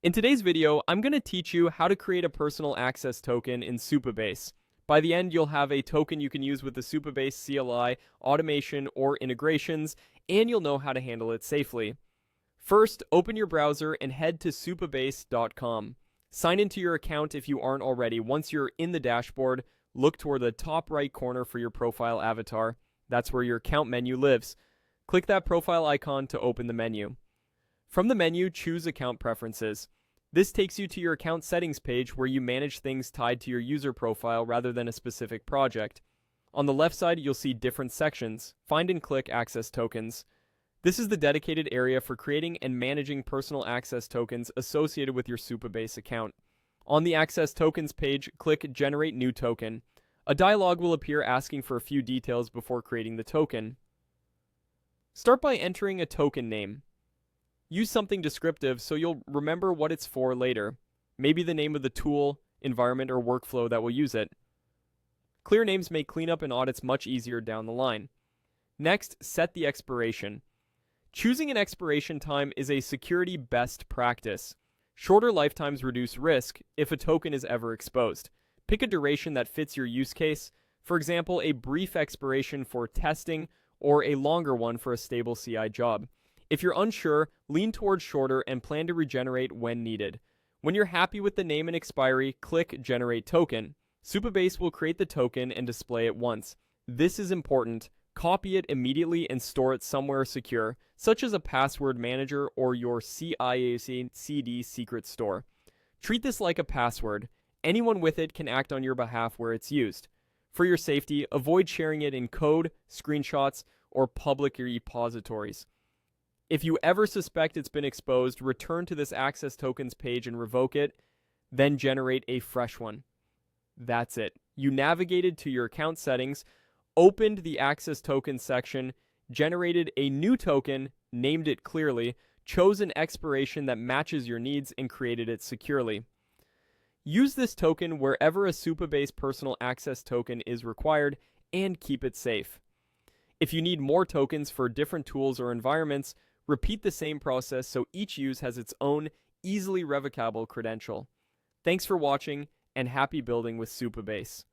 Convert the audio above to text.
In today's video, I'm going to teach you how to create a personal access token in Supabase. By the end, you'll have a token you can use with the Supabase CLI, automation, or integrations, and you'll know how to handle it safely. First, open your browser and head to supabase.com. Sign into your account if you aren't already. Once you're in the dashboard, look toward the top right corner for your profile avatar. That's where your account menu lives. Click that profile icon to open the menu. From the menu, choose Account Preferences. This takes you to your account settings page where you manage things tied to your user profile rather than a specific project. On the left side, you'll see different sections. Find and click Access Tokens. This is the dedicated area for creating and managing personal access tokens associated with your Supabase account. On the Access Tokens page, click Generate New Token. A dialog will appear asking for a few details before creating the token. Start by entering a token name. Use something descriptive so you'll remember what it's for later. Maybe the name of the tool, environment, or workflow that will use it. Clear names make cleanup and audits much easier down the line. Next, set the expiration. Choosing an expiration time is a security best practice. Shorter lifetimes reduce risk if a token is ever exposed. Pick a duration that fits your use case, for example, a brief expiration for testing or a longer one for a stable CI job. If you're unsure, lean towards shorter and plan to regenerate when needed. When you're happy with the name and expiry, click Generate Token. Supabase will create the token and display it once. This is important. Copy it immediately and store it somewhere secure, such as a password manager or your CIAC/CD secret store. Treat this like a password. Anyone with it can act on your behalf where it's used. For your safety, avoid sharing it in code, screenshots, or public repositories. If you ever suspect it's been exposed, return to this access tokens page and revoke it, then generate a fresh one. That's it. You navigated to your account settings, opened the access tokens section, generated a new token, named it clearly, chose an expiration that matches your needs, and created it securely. Use this token wherever a Supabase personal access token is required and keep it safe. If you need more tokens for different tools or environments, repeat the same process so each use has its own easily revocable credential. Thanks for watching and happy building with Supabase.